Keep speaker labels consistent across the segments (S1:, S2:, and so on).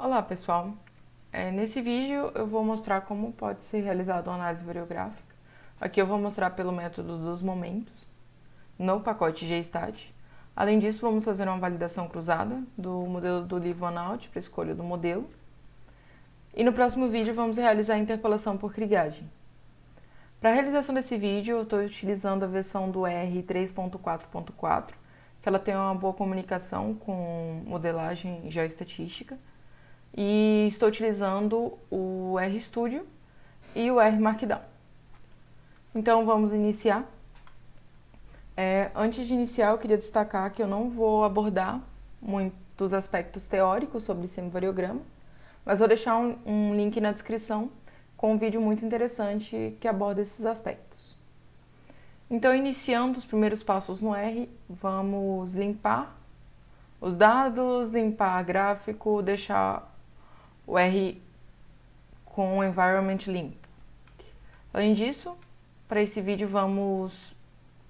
S1: Olá pessoal, nesse vídeo eu vou mostrar como pode ser realizada uma análise variográfica. Aqui eu vou mostrar pelo método dos momentos, no pacote GStat. Além disso, vamos fazer uma validação cruzada do modelo do Live OneOut para escolha do modelo. E no próximo vídeo vamos realizar a interpolação por krigagem. Para a realização desse vídeo eu estou utilizando a versão do R 3.4.4, que ela tem uma boa comunicação com modelagem geoestatística. E estou utilizando o RStudio e o R Markdown. Então vamos iniciar. Antes de iniciar, eu queria destacar que eu não vou abordar muitos aspectos teóricos sobre semivariograma, mas vou deixar um link na descrição com um vídeo muito interessante que aborda esses aspectos. Então, iniciando os primeiros passos no R, vamos limpar os dados, limpar gráfico, deixar o R com o environment limpo. Além disso, para esse vídeo vamos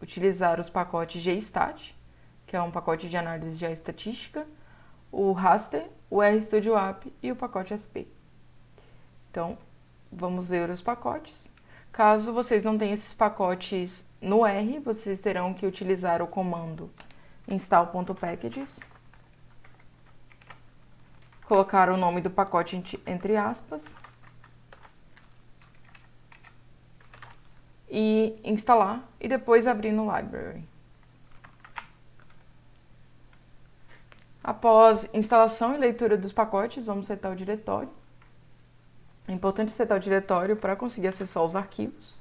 S1: utilizar os pacotes GStat, que é um pacote de análise geoestatística, o raster, o RStudio App e o pacote SP. Então, vamos ler os pacotes. Caso vocês não tenham esses pacotes no R, vocês terão que utilizar o comando install.packages, colocar o nome do pacote entre aspas e instalar e depois abrir no library. Após instalação e leitura dos pacotes, vamos setar o diretório. É importante setar o diretório para conseguir acessar os arquivos.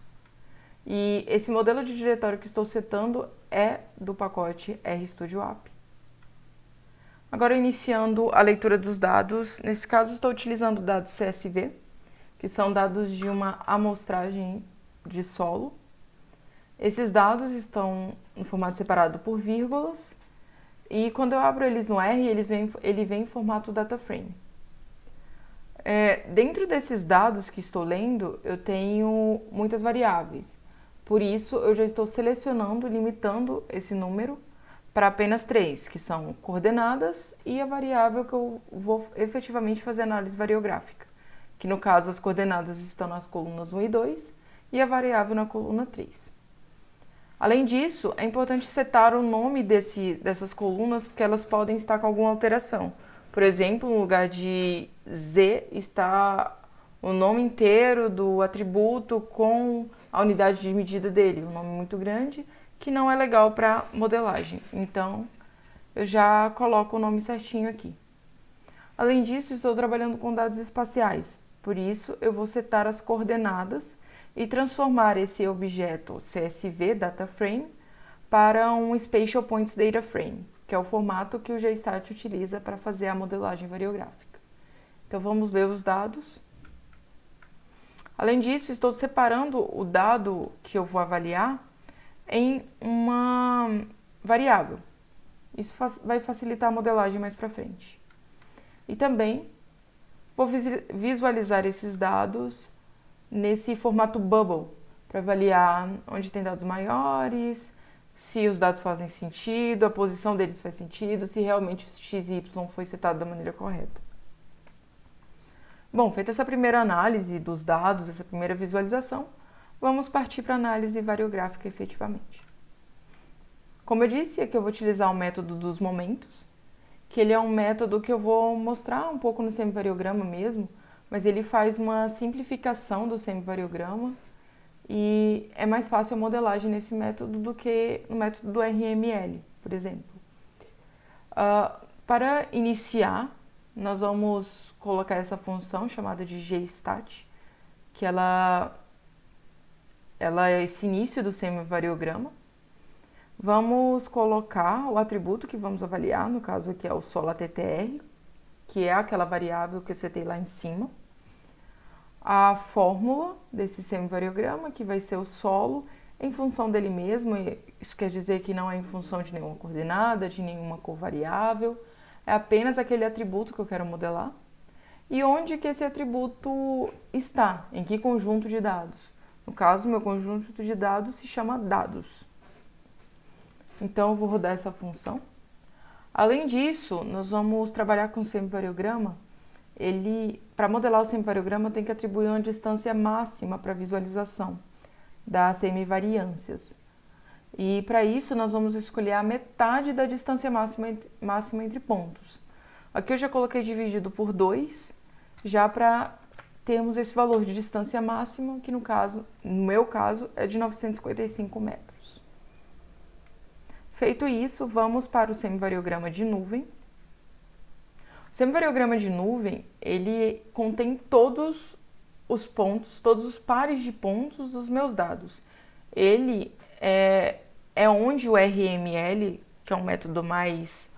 S1: E esse modelo de diretório que estou setando é do pacote RStudio App. Agora, iniciando a leitura dos dados, nesse caso estou utilizando dados CSV, que são dados de uma amostragem de solo. Esses dados estão no formato separado por vírgulas, e quando eu abro eles no R, ele vem em formato DataFrame. Dentro desses dados que estou lendo, eu tenho muitas variáveis, por isso eu já estou selecionando, limitando esse número para apenas 3, que são coordenadas e a variável que eu vou efetivamente fazer análise variográfica, que no caso as coordenadas estão nas colunas 1 e 2 e a variável na coluna 3. Além disso, é importante setar o nome dessas colunas, porque elas podem estar com alguma alteração. Por exemplo, no lugar de Z está o nome inteiro do atributo com a unidade de medida dele, um nome muito grande, que não é legal para modelagem. Então, eu já coloco o nome certinho aqui. Além disso, estou trabalhando com dados espaciais, por isso eu vou setar as coordenadas e transformar esse objeto CSV DataFrame para um Spatial Points Data Frame, que é o formato que o GStat utiliza para fazer a modelagem variográfica. Então vamos ler os dados. Além disso, estou separando o dado que eu vou avaliar em uma variável. Isso vai facilitar a modelagem mais para frente. E também vou visualizar esses dados nesse formato Bubble, para avaliar onde tem dados maiores, se os dados fazem sentido, a posição deles faz sentido, se realmente o XY foi setado da maneira correta. Bom, feita essa primeira análise dos dados, essa primeira visualização, vamos partir para a análise variográfica efetivamente. Como eu disse, aqui eu vou utilizar o método dos momentos, que ele é um método que eu vou mostrar um pouco no semivariograma mesmo, mas ele faz uma simplificação do semivariograma e é mais fácil a modelagem nesse método do que no método do RML, por exemplo. Para iniciar, nós vamos colocar essa função chamada de GStat, que ela é esse início do semivariograma. Vamos colocar o atributo que vamos avaliar, no caso aqui é o solo ATTR, que é aquela variável que eu setei lá em cima. A fórmula desse semivariograma, que vai ser o solo, em função dele mesmo, isso quer dizer que não é em função de nenhuma coordenada, de nenhuma covariável, é apenas aquele atributo que eu quero modelar. E onde que esse atributo está, em que conjunto de dados? No caso, meu conjunto de dados se chama dados. Então, eu vou rodar essa função. Além disso, nós vamos trabalhar com semivariograma para modelar o semivariograma, eu tenho que atribuir uma distância máxima para visualização das semivariâncias. E para isso nós vamos escolher a metade da distância máxima entre pontos. Aqui eu já coloquei dividido por 2, já para termos esse valor de distância máxima, que no meu caso, é de 955 metros. Feito isso, vamos para o semivariograma de nuvem. O semivariograma de nuvem, ele contém todos os pontos, todos os pares de pontos dos meus dados. Ele é onde o RML, que é um método mais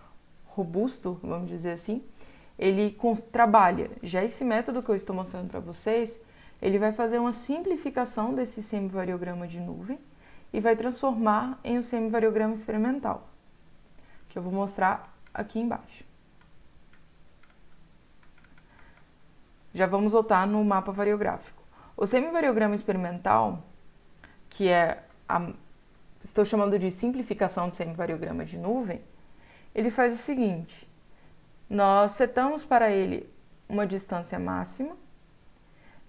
S1: robusto, vamos dizer assim, ele trabalha. Já esse método que eu estou mostrando para vocês, ele vai fazer uma simplificação desse semivariograma de nuvem e vai transformar em um semivariograma experimental, que eu vou mostrar aqui embaixo. Já vamos voltar no mapa variográfico. O semivariograma experimental, que estou chamando de simplificação de semivariograma de nuvem, ele faz o seguinte: nós setamos para ele uma distância máxima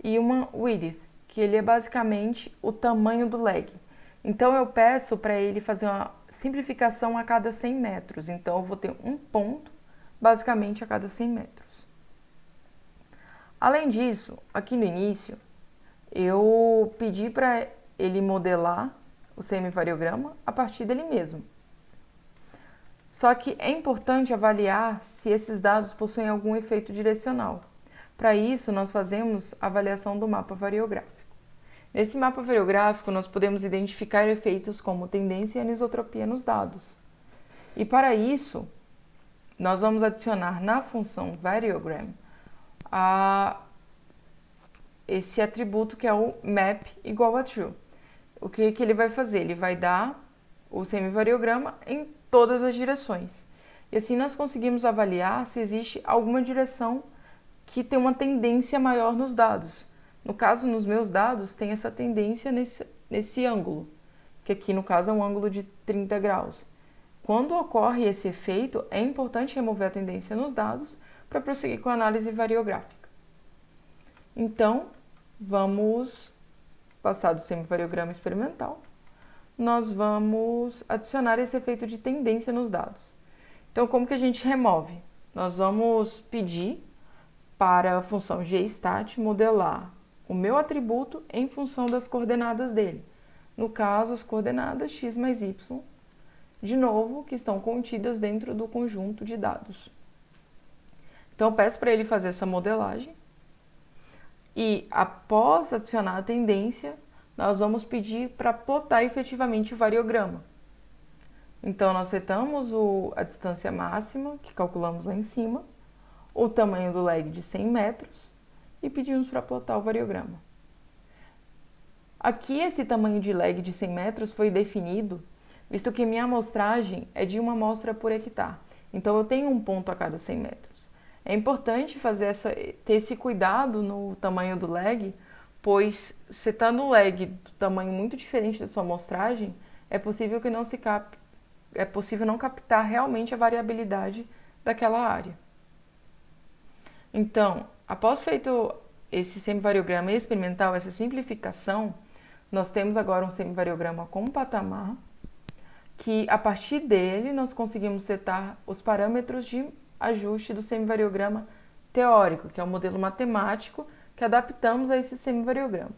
S1: e uma width, que ele é basicamente o tamanho do lag. Então eu peço para ele fazer uma simplificação a cada 100 metros. Então eu vou ter um ponto basicamente a cada 100 metros. Além disso, aqui no início, eu pedi para ele modelar o semivariograma a partir dele mesmo. Só que é importante avaliar se esses dados possuem algum efeito direcional. Para isso, nós fazemos a avaliação do mapa variográfico. Nesse mapa variográfico, nós podemos identificar efeitos como tendência e anisotropia nos dados. E para isso, nós vamos adicionar na função variogram esse atributo que é o map igual a true. O que ele vai fazer? Ele vai dar o semivariograma em todas as direções. E assim nós conseguimos avaliar se existe alguma direção que tem uma tendência maior nos dados. No caso, nos meus dados, tem essa tendência nesse ângulo, que aqui no caso é um ângulo de 30 graus. Quando ocorre esse efeito, é importante remover a tendência nos dados para prosseguir com a análise variográfica. Então, vamos passar do semivariograma experimental. Nós vamos adicionar esse efeito de tendência nos dados. Então, como que a gente remove? Nós vamos pedir para a função gstat modelar o meu atributo em função das coordenadas dele. No caso, as coordenadas x mais y, de novo, que estão contidas dentro do conjunto de dados. Então, eu peço para ele fazer essa modelagem e, após adicionar a tendência, nós vamos pedir para plotar efetivamente o variograma. Então, nós setamos a distância máxima, que calculamos lá em cima, o tamanho do lag de 100 metros e pedimos para plotar o variograma. Aqui, esse tamanho de lag de 100 metros foi definido, visto que minha amostragem é de uma amostra por hectare. Então, eu tenho um ponto a cada 100 metros. É importante ter esse cuidado no tamanho do lag, pois setando o lag do tamanho muito diferente da sua amostragem, é possível não captar realmente a variabilidade daquela área. Então, após feito esse semivariograma experimental, essa simplificação, nós temos agora um semivariograma com patamar, que a partir dele nós conseguimos setar os parâmetros de ajuste do semivariograma teórico, que é o modelo matemático que adaptamos a esse semivariograma.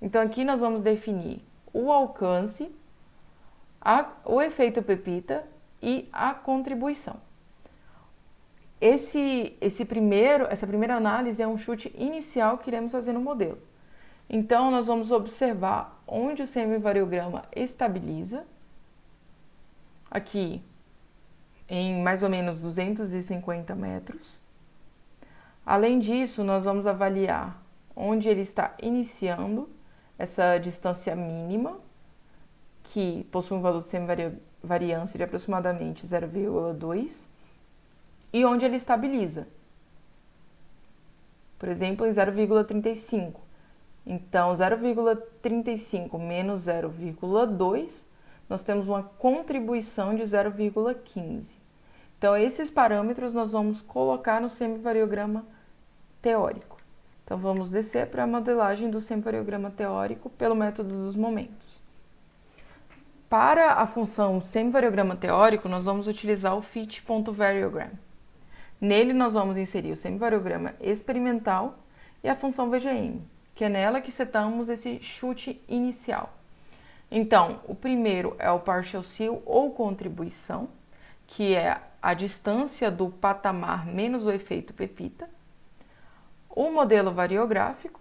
S1: Então, aqui nós vamos definir o alcance, o efeito pepita e a contribuição. Essa primeira análise é um chute inicial que iremos fazer no modelo. Então, nós vamos observar onde o semivariograma estabiliza, aqui em mais ou menos 250 metros. Além disso, nós vamos avaliar onde ele está iniciando essa distância mínima, que possui um valor de semivariância de aproximadamente 0,2, e onde ele estabiliza. Por exemplo, em 0,35. Então, 0,35 menos 0,2, nós temos uma contribuição de 0,15. Então, esses parâmetros nós vamos colocar no semivariograma teórico. Então, vamos descer para a modelagem do semivariograma teórico pelo método dos momentos. Para a função semivariograma teórico, nós vamos utilizar o fit.variogram. Nele, nós vamos inserir o semivariograma experimental e a função VGM, que é nela que setamos esse chute inicial. Então, o primeiro é o partial seal ou contribuição, que é a distância do patamar menos o efeito pepita. O modelo variográfico,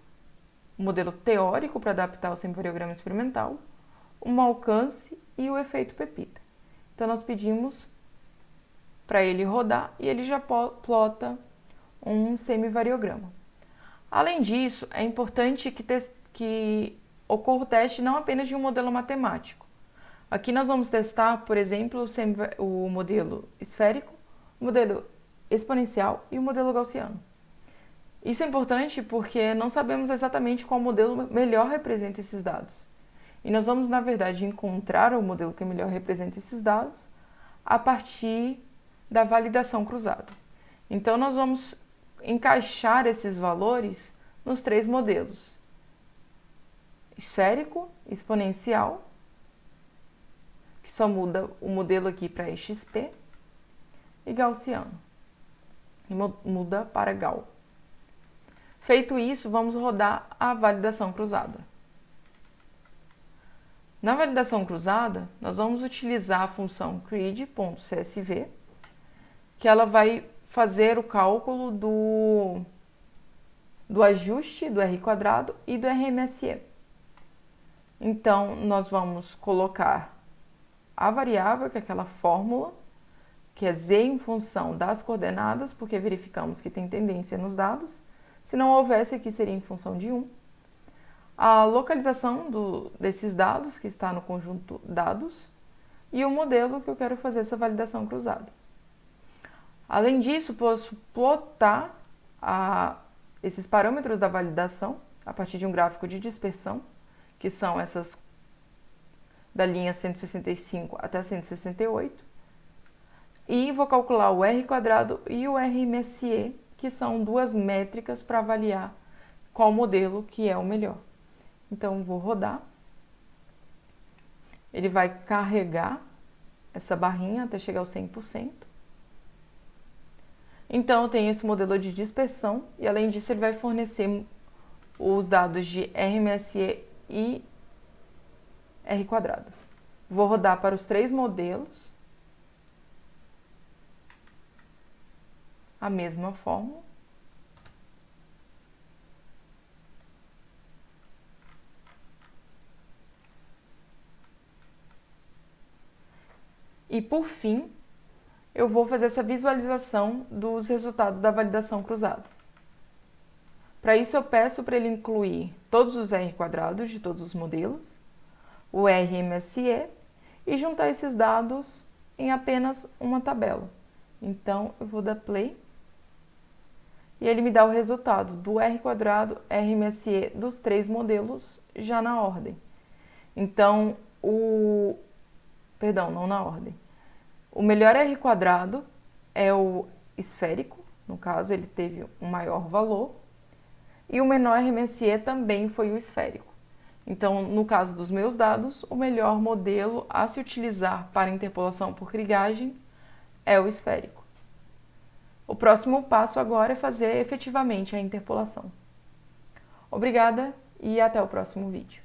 S1: o modelo teórico para adaptar o semivariograma experimental, um alcance e o efeito pepita. Então, nós pedimos para ele rodar e ele já plota um semivariograma. Além disso, é importante que ocorra o teste não apenas de um modelo matemático. Aqui nós vamos testar, por exemplo, o modelo esférico, o modelo exponencial e o modelo gaussiano. Isso é importante porque não sabemos exatamente qual modelo melhor representa esses dados. E nós vamos, na verdade, encontrar o modelo que melhor representa esses dados a partir da validação cruzada. Então, nós vamos encaixar esses valores nos três modelos: esférico, exponencial, que só muda o modelo aqui para XP, e gaussiano, e muda para Gauss. Feito isso, vamos rodar a validação cruzada. Na validação cruzada, nós vamos utilizar a função creed.csv, que ela vai fazer o cálculo do ajuste do R² e do RMSE. Então, nós vamos colocar a variável, que é aquela fórmula, que é z em função das coordenadas, porque verificamos que tem tendência nos dados. Se não houvesse, aqui seria em função de 1. A localização desses dados, que está no conjunto dados, e o modelo que eu quero fazer essa validação cruzada. Além disso, posso plotar esses parâmetros da validação a partir de um gráfico de dispersão, que são essas da linha 165 até 168, e vou calcular o R² e o RMSE, que são duas métricas para avaliar qual modelo que é o melhor. Então, vou rodar. Ele vai carregar essa barrinha até chegar ao 100%. Então, eu tenho esse modelo de dispersão e, além disso, ele vai fornecer os dados de RMSE e R². Vou rodar para os três modelos a mesma fórmula. E, por fim, eu vou fazer essa visualização dos resultados da validação cruzada. Para isso, eu peço para ele incluir todos os R² de todos os modelos, o RMSE, e juntar esses dados em apenas uma tabela. Então, eu vou dar play e ele me dá o resultado do R², RMSE dos três modelos já na ordem. Então, Perdão, não na ordem. O melhor R² é o esférico, no caso ele teve um maior valor, e o menor RMSE também foi o esférico. Então, no caso dos meus dados, o melhor modelo a se utilizar para interpolação por krigagem é o esférico. O próximo passo agora é fazer efetivamente a interpolação. Obrigada e até o próximo vídeo.